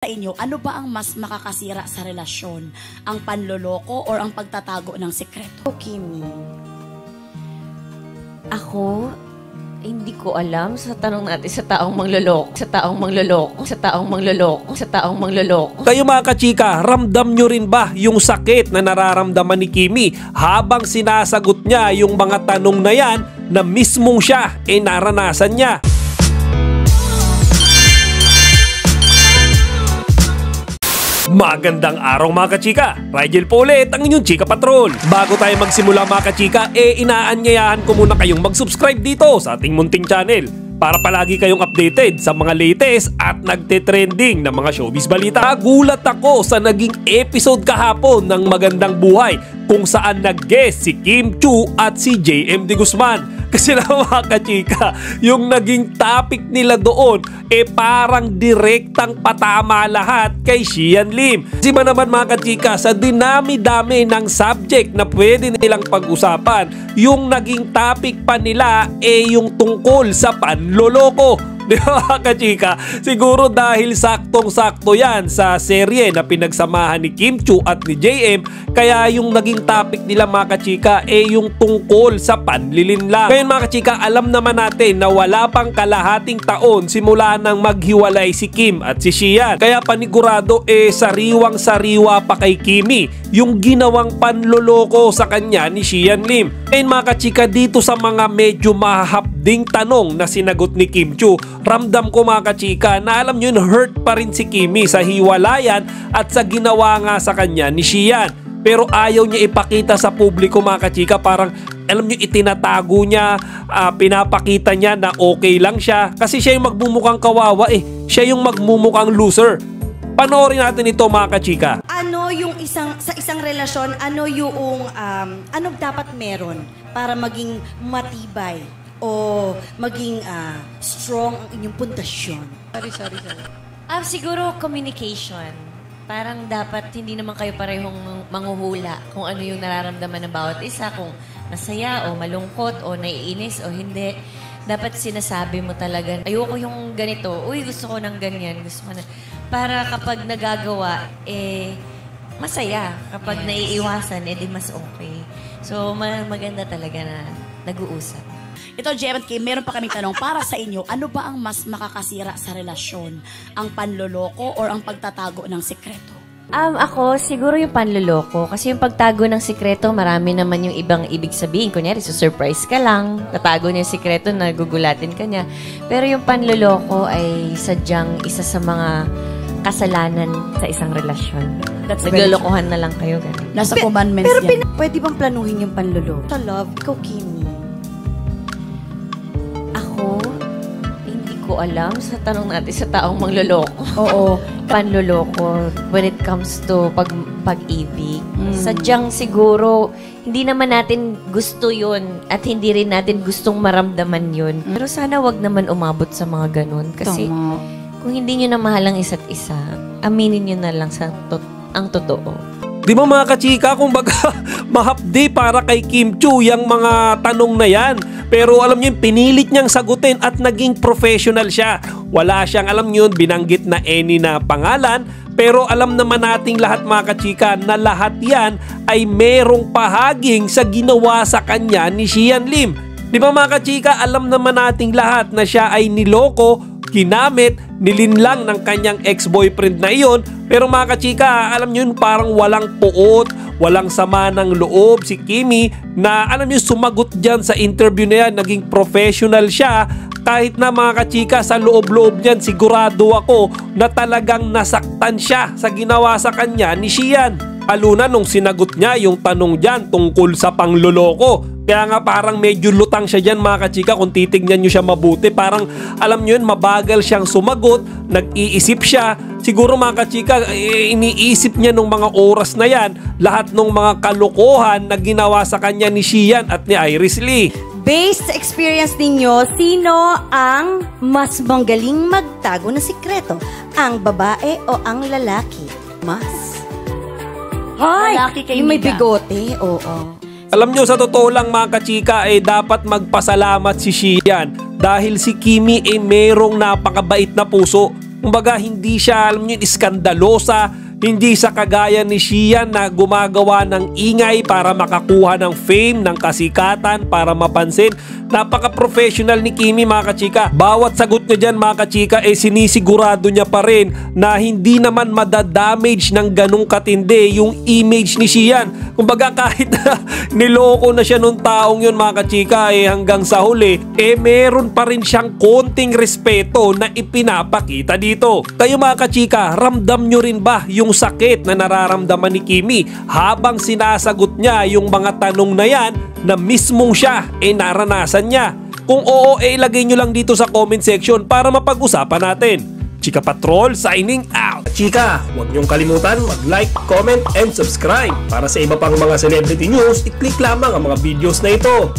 Sa inyo, ano ba ang mas makakasira sa relasyon? Ang panloloko or ang pagtatago ng sekreto? Kimi, ako, hindi ko alam sa tanong natin sa taong mangloloko, sa taong mangloloko, sa taong mangloloko, sa taong mangloloko. Kayo mga kachika, ramdam nyo rin ba yung sakit na nararamdaman ni Kimi habang sinasagot niya yung mga tanong na yan na mismong siya naranasan niya? Magandang araw mga kachika! Rigel po ulit ang inyong Chika Patrol. Bago tayo magsimula mga kachika, inaanyayahan ko muna kayong mag-subscribe dito sa ating munting channel para palagi kayong updated sa mga latest at nagte-trending na mga showbiz balita. Nagulat ako sa naging episode kahapon ng Magandang Buhay kung saan nag-guest si Kim Chiu at si JM De Guzman. Kasi na mga kachika, yung naging topic nila doon parang direktang patama lahat kay Xian Lim. Kasi ba naman mga kachika, sa dinami-dami ng subject na pwede nilang pag-usapan, yung naging topic pa nila yung tungkol sa panloloko. Di ba mga kachika? Siguro dahil saktong-sakto yan sa serye na pinagsamahan ni Kim Chiu at ni JM, kaya yung naging topic nila mga kachika yung tungkol sa panlilinlang. Ngayon mga kachika, alam naman natin na wala pang kalahating taon simula nang maghiwalay si Kim at si Xian. Kaya panigurado sariwang-sariwa pa kay Kimi yung ginawang panloloko sa kanya ni Xian Lim. Ngayon mga kachika, dito sa mga medyo mahahapding tanong na sinagot ni Kim Chiu, ramdam ko mga kachika na alam nyo yun, hurt pa rin si Kimi sa hiwalayan at sa ginawa nga sa kanya ni Xian. Pero ayaw niya ipakita sa publiko mga kachika, parang alam nyo itinatago niya, pinapakita niya na okay lang siya kasi siya yung magmumukhang kawawa siya yung magmumukhang loser. Panoorin natin ito mga kachika. Ano yung sa isang relasyon, ano yung ano dapat meron para maging matibay o maging strong ang inyong pundasyon? Sorry. Siguro communication. Parang dapat hindi naman kayo parehong manghuhula kung ano yung nararamdaman ng bawat isa, kung masaya o malungkot o naiinis o hindi. Dapat sinasabi mo talaga, ayoko yung ganito, uy gusto ko ng ganyan, gusto ko na. Para kapag nagagawa, masaya. Kapag naiiwasan, di mas okay. So maganda talaga na nag-uusap. Ito, JM at Kim, meron pa kaming tanong para sa inyo. Ano ba ang mas makakasira sa relasyon? Ang panloloko or ang pagtatago ng sekreto? Ako, siguro yung panloloko. Kasi yung pagtago ng sikreto, marami naman yung ibang ibig sabihin. Kunyari, surprise ka lang, tatago niya yung sikreto, nagugulatin ka niya. Pero yung panloloko ay sadyang isa sa mga kasalanan sa isang relasyon. Naglolokohan na lang kayo. Ganun. Nasa commandments pero yan. Pwede bang planuhin yung panloloko? Sa love, ikaw, Kimi. Ako, hindi ko alam sa tanong natin sa taong mangloloko. Oo. Panloloko when it comes to pag-ibig. Sadyang siguro, hindi naman natin gusto yun at hindi rin natin gustong maramdaman yun. Pero sana wag naman umabot sa mga ganun. Kasi kung hindi nyo na mahal ang isa't isa, aminin nyo na lang ang totoo. Di ba mga kachika, kung baga mahapdi para kay Kim Chiu yung mga tanong na yan. Pero alam nyo, pinilit niyang sagutin at naging professional siya. Wala siyang, alam nyo, binanggit na any na pangalan. Pero alam naman nating lahat mga kachika na lahat yan ay merong pahaging sa ginawa sa kanya ni Xian Lim. Di ba mga kachika, alam naman nating lahat na siya ay niloko, ginamit, nilinlang ng kanyang ex-boyfriend na iyon. Pero mga kachika, alam nyo yun, parang walang puot, walang sama ng loob si Kimi na alam nyo sumagot dyan sa interview na yan, naging professional siya. Kahit na mga kachika, sa loob-loob niyan, sigurado ako na talagang nasaktan siya sa ginawa sa kanya ni Xian. Lalo na nung sinagot niya yung tanong dyan tungkol sa pangloloko. Kaya nga parang medyo lutang siya dyan mga kachika kung titignan nyo siya mabuti. Parang alam nyo yun, mabagal siyang sumagot, nag-iisip siya. Siguro mga kachika, iniisip niya nung mga oras na yan lahat ng mga kalokohan na ginawa sa kanya ni Xian at ni Iris Lee. Based sa experience ninyo, sino ang mas manggaling magtago ng sikreto? Ang babae o ang lalaki? Mas? Lalaki kay yung may Mida. bigote, oo. Alam nyo, sa totoo lang mga kachika, dapat magpasalamat si Xian dahil si Kimi merong napakabait na puso. Kumbaga, hindi siya, alam niyo, iskandalosa, hindi sa kagaya ni Xian na gumagawa ng ingay para makakuha ng fame, ng kasikatan, para mapansin. Napaka-professional ni Kimi, mga kachika. Bawat sagot niya dyan, mga kachika, sinisigurado niya pa rin na hindi naman madadamage ng ganong katindi yung image ni Xian. Kumbaga, kahit na niloko na siya nung taong yun, mga kachika, hanggang sa huli, meron pa rin siyang konting respeto na ipinapakita dito. Kayo, mga kachika, ramdam nyo rin ba yung sakit na nararamdaman ni Kimi habang sinasagot niya yung mga tanong na yan na mismong siya naranasan niya? Kung oo, ilagay nyo lang dito sa comment section para mapag-usapan natin. Chika Patrol signing out! Chika, huwag niyong kalimutan mag-like, comment, and subscribe. Para sa iba pang mga celebrity news, i-click lamang ang mga videos na ito.